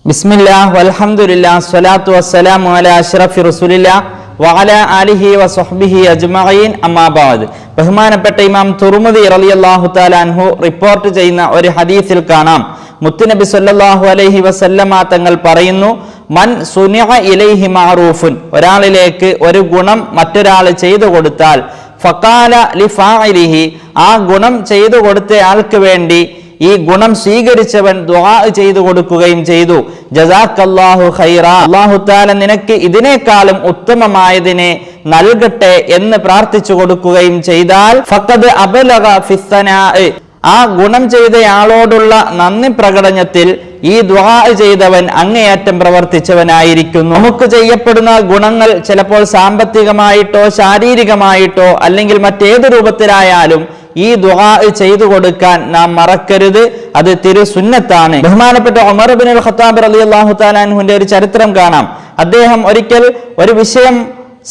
ബിസ്മില്ലാഹ് വൽഹംദുലില്ലാഹ് സ്വലാത്തു വസ്സലാമു അലാ അഷ്റഫി റസൂലില്ലാഹ് വഅലാ ആലിഹി വസ്വഹ്ബിഹി അജ്മഈൻ അമ്മാ ബഅദ്. ബഹുമാനപ്പെട്ട ഇമാം തുർമുദി റളിയല്ലാഹു തആല അൻഹു റിപ്പോർട്ട് ചെയ്യുന്ന ഒരു ഹദീസിൽ കാണാം, മുത്തുനബി സല്ലല്ലാഹു അലൈഹി വസല്ലമ തങ്ങൾ പറയുന്നു, മൻ സുനിഅ ഇലൈഹി മഅറൂഫുൻ, ഒരാളിലേക്ക് ഒരു ഗുണം മറ്റൊരാൾ ചെയ്തു കൊടുത്താൽ, ഫഖാല ലിഫാഇലിഹി, ആ ഗുണം ചെയ്തു കൊടുത്ത ആൾക്ക് വേണ്ടി ഈ ഗുണം സ്വീകരിച്ചവൻ ദുആ ചെയ്തു കൊടുക്കുകയും ചെയ്തു, ജസാക്കല്ലാഹു ഖൈറ, അല്ലാഹു തആല നിനക്ക് ഇതിനേക്കാളും ഉത്തമമായതിനെ നൽകട്ടെ എന്ന് പ്രാർത്ഥിച്ചു കൊടുക്കുകയും ചെയ്താൽ, ഫഖദ് അബലഗ ഫിസ്സനാഇ, ആ ഗുണം ചെയ്തയാളോടുള്ള നന്ദി പ്രകടനത്തിൽ ഈ ദുആ ചെയ്തവൻ അങ്ങേയറ്റം പ്രവർത്തിച്ചവനായിരിക്കുന്നു. നമുക്ക് ചെയ്യപ്പെടുന്ന ഗുണങ്ങൾ ചിലപ്പോൾ സാമ്പത്തികമായിട്ടോ ശാരീരികമായിട്ടോ അല്ലെങ്കിൽ മറ്റേത് രൂപത്തിലായാലും ഈ ദുആ ചെയ്തു കൊടുക്കാൻ നാം മറക്കരുത്, അത് തിരുസുന്നത്താണ്. ബഹുമാനപ്പെട്ട ഉമർ ഇബ്നുൽ ഖത്താബ് റളിയല്ലാഹു തആല അൻഹുവിന്റെ ഒരു ചരിത്രം കാണാം. അദ്ദേഹം ഒരിക്കൽ ഒരു വിഷയം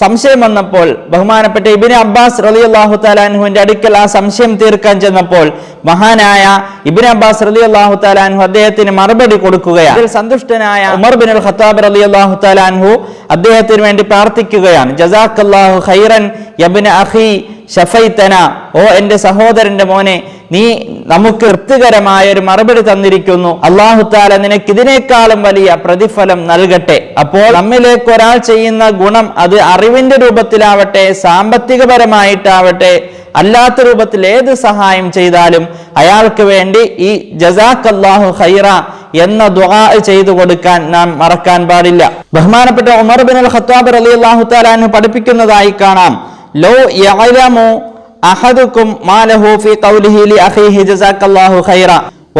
സംശയം വന്നപ്പോൾ ബഹുമാനപ്പെട്ട ഇബ്നു അബ്ബാസ് റളിയല്ലാഹു തആല അൻഹുവിന്റെ അടുക്കൽ ആ സംശയം തീർക്കാൻ ചെന്നപ്പോൾ മഹാനായ ഇബ്നു അബ്ബാസ് റളിയല്ലാഹു തആല അൻഹു അദ്ദേഹത്തിന് മറുപടി കൊടുക്കുകയാണ്. അതിൽ സന്തുഷ്ടനായ ഉമർ ഇബ്നുൽ ഖത്താബ് റളിയല്ലാഹു തആല അൻഹു അദ്ദേഹത്തിന് വേണ്ടി പ്രാർത്ഥിക്കുകയാണ്, ജസാക്കല്ലാഹു ഖൈറൻ യബ്ന അഖി ശഫൈതന, ഓ എന്റെ സഹോദരന്റെ മോനെ, നീ നമുക്ക് തൃപ്തികരമായ ഒരു മറുപടി തന്നിരിക്കുന്നു, അല്ലാഹു തആല നിനക്ക് ഇതിനേക്കാളും വലിയ പ്രതിഫലം നൽകട്ടെ. അപ്പോൾ നമ്മിലേക്ക് ഒരാൾ ചെയ്യുന്ന ഗുണം അത് അറിവിന്റെ രൂപത്തിലാവട്ടെ സാമ്പത്തികപരമായിട്ടാവട്ടെ അല്ലാത്ത രൂപത്തിൽ ഏത് സഹായം ചെയ്താലും അയാൾക്ക് വേണ്ടി ഈ ജസാക്കല്ലാഹു ഖൈറ എന്ന ദുആ ചെയ്തു കൊടുക്കാൻ നാം മറക്കാൻ പാടില്ല. ബഹുമാനപ്പെട്ട ഉമർ ഇബ്നുൽ ഖത്താബ് റളിയല്ലാഹു തആല അൻഹു പഠിപ്പിക്കുന്നതായി കാണാം, ലോ യഅലമു അഹദുക്കും മാ ലഹു ഫീ ഖൗലിഹി ലി അഖീഹി ജസാക്കല്ലാഹു ഖൈറ,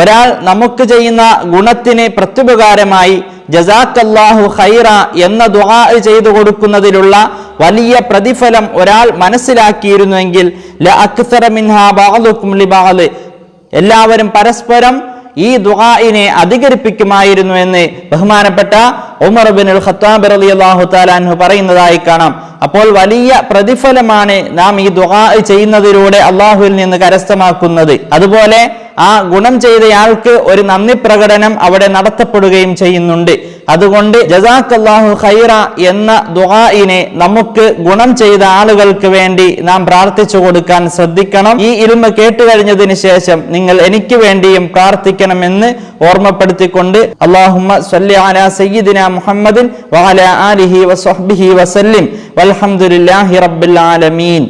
ഒരാൾ നമുക്ക് ചെയ്യുന്ന ഗുണത്തിന് പ്രത്യുപകാരമായി ജസാക്കല്ലാഹു ഖൈറ എന്ന ദുആ ചെയ്തു കൊടുക്കുന്നതിലുള്ള വലിയ പ്രതിഫലം ഒരാൾ മനസ്സിലാക്കിയിരുന്നുവെങ്കിൽ ലഅക്സറ മിൻഹാ ബഅദുക്കും ലിബഅദ്, എല്ലാവരും പരസ്പരം ഈ ദുആഇനെ അധികരിപ്പിക്കുമായിരുന്നു എന്ന് ബഹുമാനപ്പെട്ട ഉമർ ഇബ്നുൽ ഖത്താബ് റളിയല്ലാഹു തആല അൻഹു പറയുന്നതായി കാണാം. അപ്പോൾ വലിയ പ്രതിഫലമാണ് നാം ഈ ദുആ ചെയ്യുന്നതിലൂടെ അല്ലാഹുവിൽ നിന്ന് കരസ്ഥമാക്കുന്നത്. അതുപോലെ ആ ഗുണം ചെയ്തയാൾക്ക് ഒരു നന്ദി പ്രകടനം അവിടെ നടത്തപ്പെടുകയും ചെയ്യുന്നുണ്ട്. അതുകൊണ്ട് ജസാക്കല്ലാഹു ഖൈറ എന്ന ദുആഇനെ നമുക്ക് ഗുണം ചെയ്ത ആളുകൾക്ക് വേണ്ടി നാം പ്രാർത്ഥിച്ചു കൊടുക്കാൻ ശ്രദ്ധിക്കണം. ഈ ഇൽമ കേട്ടു കഴിഞ്ഞതിന് ശേഷം നിങ്ങൾ എനിക്ക് വേണ്ടിയും പ്രാർത്ഥിക്കണമെന്ന് ഓർമ്മപ്പെടുത്തിക്കൊണ്ട് അല്ലാഹുമ്മ സ്വല്ലി അലാ സയ്യിദിനാ മുഹമ്മദിൻ വഅലാ ആലിഹി വസ്വഹ്ബിഹി വസല്ലിം വൽഹംദുലില്ലാഹി റബ്ബിൽ ആലമീൻ.